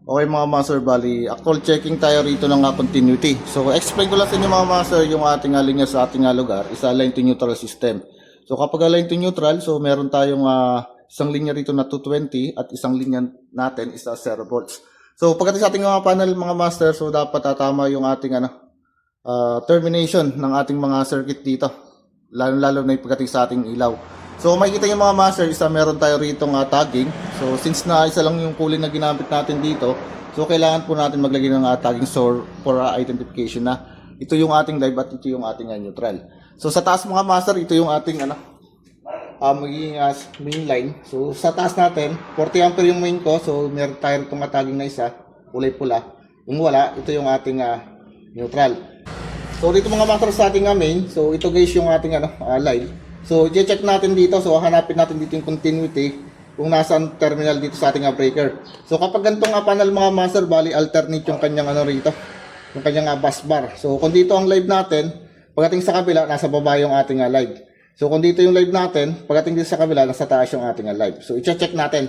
Okay mga master, bali actual checking tayo rito ng continuity. So explain ko lang sa inyo mga master yung ating linya sa ating lugar, isa align to neutral system. So kapag align to neutral, so meron tayong isang linya rito na 220 at isang linya natin isa 0 volts. So pagdating sa ating mga panel mga master, so dapat tatama yung ating termination ng ating mga circuit dito. Lalo na yung pagdating sa ating ilaw. So makikita nyo mga master, isa meron tayo rito tagging. So since na isa lang yung kulay na ginamit natin dito, so kailangan po natin maglagay ng tagging for identification na ito yung ating live at ito yung ating neutral. So sa taas mga master, ito yung ating magiging main line. So sa taas natin, 40 ampere yung main ko. So meron tayo itong tagging na isa, kulay pula. Kung wala, ito yung ating neutral. So dito mga master sa ating main, so ito guys yung ating live. So, i-check natin dito. So, hanapin natin dito yung continuity kung nasaan terminal dito sa ating breaker. So, kapag ganitong panel mga master, bali alternate yung kanyang rito, yung kanyang bus bar. So, kung dito ang live natin, pagdating sa kabila, nasa baba yung ating live. So, kung dito yung live natin, pagdating dito sa kabila, nasa taas yung ating live. So, i-check natin.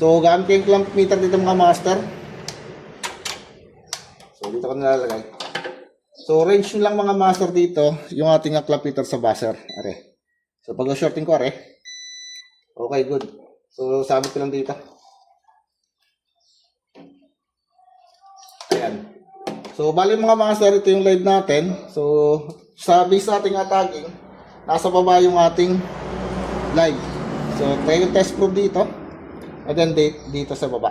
So, gamit yung clamp meter dito mga master. So, dito ko nilalagay. So, range nyo lang mga master dito, yung ating clamp meter sa buzzer. Are. So, pag-shorting ko, are. Okay, good. So, sabit ko lang dito. Ayan. So, bali mga master, ito yung live natin. So, sa base nating tagging, nasa baba yung ating live. So, try yung test probe dito. And then, dito sa baba.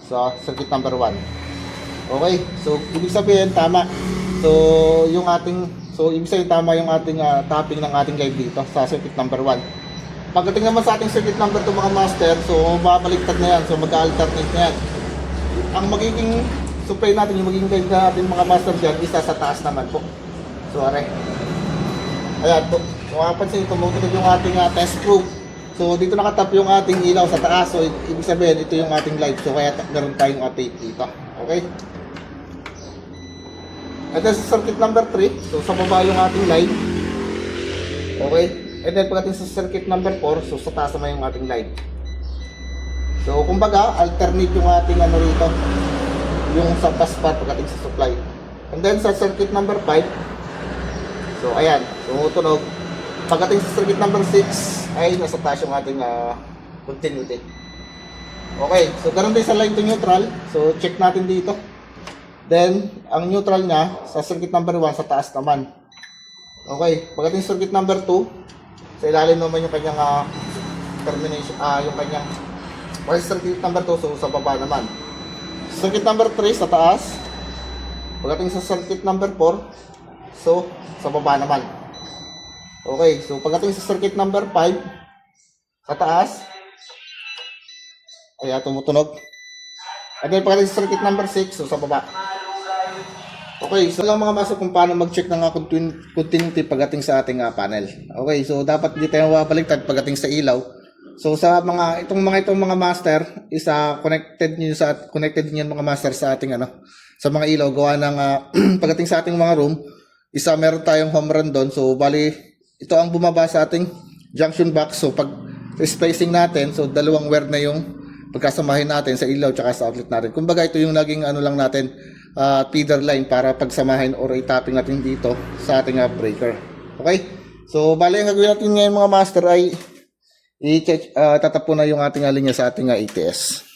So, circuit number 1. Okay. So, ibig sabihin, tama. So, ibig sabihin tama yung ating tapping ng ating live dito sa circuit number 1. Pagdating naman sa ating circuit number 2 mga master, so babaliktad na yan. So, mag-alternate na yan. Ang magiging supply natin, yung magiging guide natin mga master dyan, isa sa taas naman po. So, are. Ayan po. So, kapansin, tumutunog yung ating test probe. So, dito nakatap yung ating ilaw sa taas. So, ibig sabihin, ito yung ating live. So, kaya meron tayong tape dito. Okay? And then sa circuit number 3, so sa baba yung ating live. Okay? And then pagdating sa circuit number 4, so sa taas naman yung ating live. So kumbaga, alternate yung ating rito, yung sa bus bar pagdating sa supply. And then sa circuit number 5, so ayan, tumutunog. Pagdating sa circuit number 6, ay nasa taas yung ating continuity. Okay, so ganoon din sa line to neutral. So check natin dito. Then, ang neutral niya sa circuit number 1 sa taas naman. Okay, pagdating circuit number 2, sa ilalim naman yung kanyang termination, yung kanyang circuit number 2, so sa baba naman. Circuit number 3 sa taas. Pagdating sa circuit number 4, so sa baba naman. Okay, so pagdating sa circuit number 5, sa taas, ay tumutunog. At then pagdating sa circuit number 6, so sa baba. Okay, so lang mga master kung paano mag-check ng continuity pagdating sa ating panel. Okay, so dapat hindi tayo babaliktad pagdating sa ilaw. So sa itong mga master, connected niyo mga master sa ating sa mga ilaw gawa ng pagdating sa ating mga room, meron tayong home run doon. So bali ito ang bumaba sa ating junction box. So pag spacing natin, so dalawang wire na yung pagkasamahin natin sa ilaw tsaka sa outlet natin. Kumbaga ito yung naging lang natin feeder line para pagsamahin or itapping natin dito sa ating breaker. Okay? So, bali ang gagawin natin ngayon mga master ay tatapo na yung ating linya sa ating ATS.